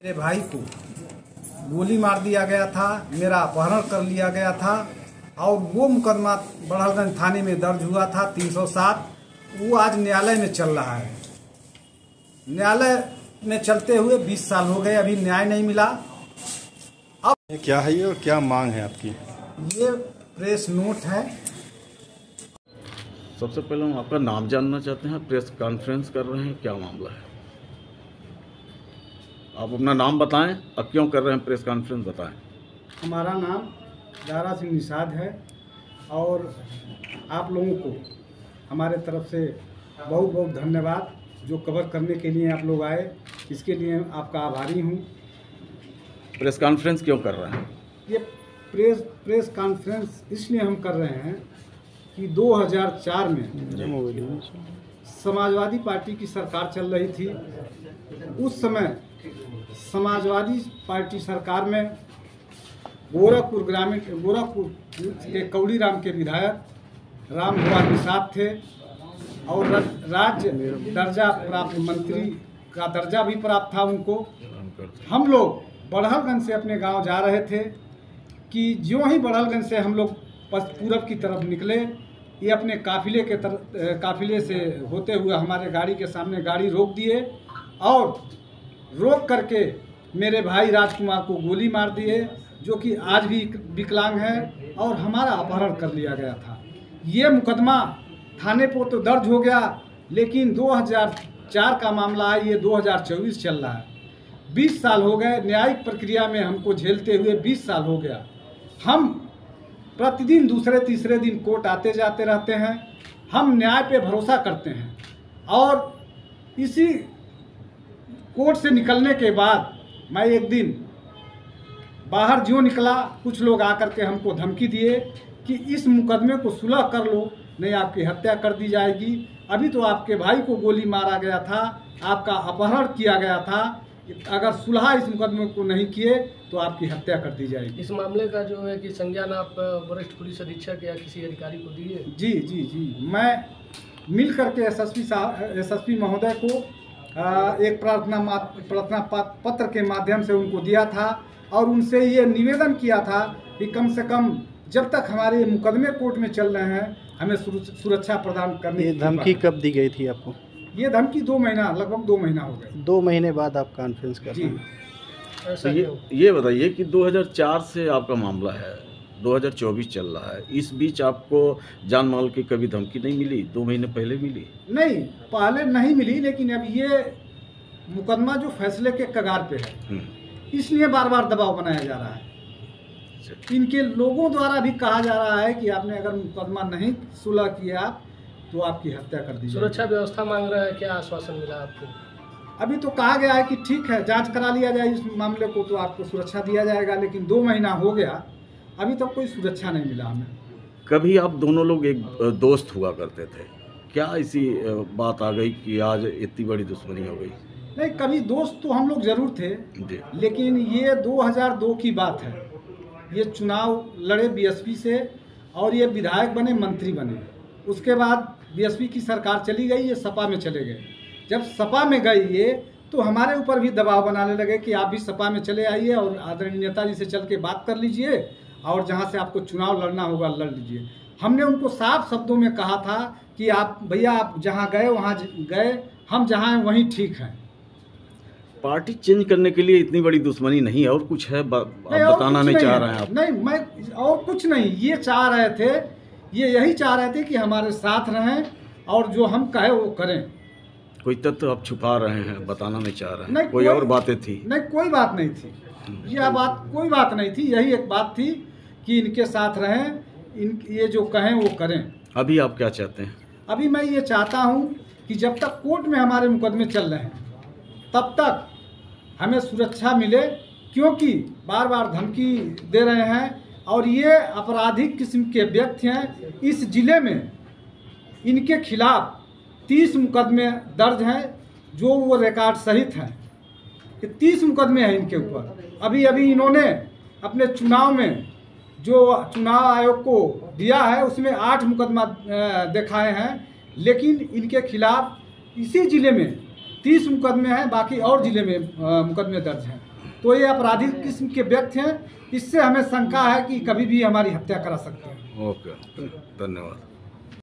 मेरे भाई को गोली मार दिया गया था, मेरा अपहरण कर लिया गया था और वो मुकदमा बड़हलगंज थाने में दर्ज हुआ था 307। वो आज न्यायालय में चल रहा है। न्यायालय में चलते हुए 20 साल हो गए, अभी न्याय नहीं मिला। अब क्या है ये और क्या मांग है आपकी? ये प्रेस नोट है। सबसे पहले हम आपका नाम जानना चाहते हैं। प्रेस कॉन्फ्रेंस कर रहे हैं, क्या मामला है? आप अपना नाम बताएं, अब क्यों कर रहे हैं प्रेस कॉन्फ्रेंस, बताएं। हमारा नाम दारा सिंह निषाद है और आप लोगों को हमारे तरफ से बहुत बहुत धन्यवाद। जो कवर करने के लिए आप लोग आए, इसके लिए आपका आभारी हूँ। प्रेस कॉन्फ्रेंस क्यों कर रहे हैं? ये प्रेस कॉन्फ्रेंस इसलिए हम कर रहे हैं कि 2004 में समाजवादी पार्टी की सरकार चल रही थी। उस समय समाजवादी पार्टी सरकार में गोरखपुर के कौड़ीराम के विधायक राम भुआ निषाद थे और राज्य दर्जा प्राप्त मंत्री का दर्जा भी प्राप्त था उनको। हम लोग बड़हलगंज से अपने गांव जा रहे थे कि ज्यों ही बड़हलगंज से हम लोग पूरब की तरफ निकले, ये अपने काफिले से होते हुए हमारे गाड़ी के सामने गाड़ी रोक दिए और रोक करके मेरे भाई राजकुमार को गोली मार दिए, जो कि आज भी विकलांग है, और हमारा अपहरण कर लिया गया था। ये मुकदमा थाने पर तो दर्ज हो गया, लेकिन 2004 का मामला है, ये 2024 चल रहा है। 20 साल हो गए न्यायिक प्रक्रिया में हमको झेलते हुए, 20 साल हो गया। हम प्रतिदिन दूसरे तीसरे दिन कोर्ट आते जाते रहते हैं। हम न्याय पे भरोसा करते हैं और इसी कोर्ट से निकलने के बाद मैं एक दिन बाहर जो निकला, कुछ लोग आकर के हमको धमकी दिए कि इस मुकदमे को सुलह कर लो, नहीं आपकी हत्या कर दी जाएगी। अभी तो आपके भाई को गोली मारा गया था, आपका अपहरण किया गया था, अगर सुलह इस मुकदमे को नहीं किए तो आपकी हत्या कर दी जाएगी। इस मामले का जो है कि संज्ञान आप वरिष्ठ पुलिस अधीक्षक या किसी अधिकारी को दिए? जी, मैं मिल करके एसएसपी महोदय को एक प्रार्थना पत्र के माध्यम से उनको दिया था और उनसे ये निवेदन किया था कि कम से कम जब तक हमारे मुकदमे कोर्ट में चल रहे हैं, हमें सुरक्षा प्रदान करने। ये धमकी कब दी गई थी आपको? ये धमकी लगभग 2 महीना हो गए। 2 महीने बाद आप कॉन्फ्रेंस कर रहे हैं। तो ये बताइए कि 2004 से आपका मामला है, 2024 चल रहा है, इस बीच आपको जान माल की कभी धमकी नहीं मिली? 2 महीने पहले मिली? नहीं, पहले नहीं मिली, लेकिन अब ये मुकदमा जो फैसले के कगार पे है, इसलिए बार बार दबाव बनाया जा रहा है। इनके लोगों द्वारा भी कहा जा रहा है कि आपने अगर मुकदमा नहीं सुलह किया तो आपकी हत्या कर दी जाएगी। सुरक्षा व्यवस्था मांग रहा है, क्या आश्वासन मिला आपको? अभी तो कहा गया है कि ठीक है, जांच करा लिया जाए इस मामले को तो आपको सुरक्षा दिया जाएगा, लेकिन 2 महीना हो गया, अभी तक कोई सुरक्षा नहीं मिला हमें। कभी आप दोनों लोग एक दोस्त हुआ करते थे, क्या इसी बात आ गई कि आज इतनी बड़ी दुश्मनी हो गई? नहीं, कभी दोस्त तो हम लोग जरूर थे, लेकिन ये 2002 की बात है। ये चुनाव लड़े बीएसपी से और ये विधायक बने, मंत्री बने। उसके बाद बीएसपी की सरकार चली गई, ये सपा में चले गए। जब सपा में गए ये, तो हमारे ऊपर भी दबाव बनाने लगे कि आप भी सपा में चले आइए और आदरणीय नेताजी से चल के बात कर लीजिए और जहाँ से आपको चुनाव लड़ना होगा लड़ लीजिए। हमने उनको साफ शब्दों में कहा था कि आप भैया, आप जहाँ गए वहाँ गए, हम जहाँ हैं वहीं ठीक हैं। पार्टी चेंज करने के लिए इतनी बड़ी दुश्मनी नहीं है, और कुछ है? आप बताना नहीं चाह रहे हैं आप? नहीं, मैं और कुछ नहीं, ये चाह रहे थे, यही चाह रहे थे कि हमारे साथ रहें और जो हम कहें वो करें। कोई तथ्य आप छुपा रहे हैं, बताना नहीं चाह रहे हैं? नहीं, कोई और बातें थी? नहीं, कोई बात नहीं थी, यह बात कोई बात नहीं थी। यही एक बात थी कि इनके साथ रहें, ये जो कहें वो करें। अभी आप क्या चाहते हैं? अभी मैं ये चाहता हूँ कि जब तक कोर्ट में हमारे मुकदमे चल रहे हैं, तब तक हमें सुरक्षा मिले, क्योंकि बार बार धमकी दे रहे हैं और ये आपराधिक किस्म के व्यक्ति हैं। इस जिले में इनके खिलाफ 30 मुकदमे दर्ज हैं, जो वो रिकॉर्ड सहित हैं। 30 मुकदमे हैं इनके ऊपर। अभी इन्होंने अपने चुनाव में जो चुनाव आयोग को दिया है, उसमें 8 मुकदमा दिखाए हैं, लेकिन इनके खिलाफ इसी जिले में 30 मुकदमे हैं, बाकी और जिले में मुकदमे दर्ज हैं। तो ये आपराधिक किस्म के व्यक्ति हैं, इससे हमें शंका है कि कभी भी हमारी हत्या करा सकते हैं। ओके, धन्यवाद।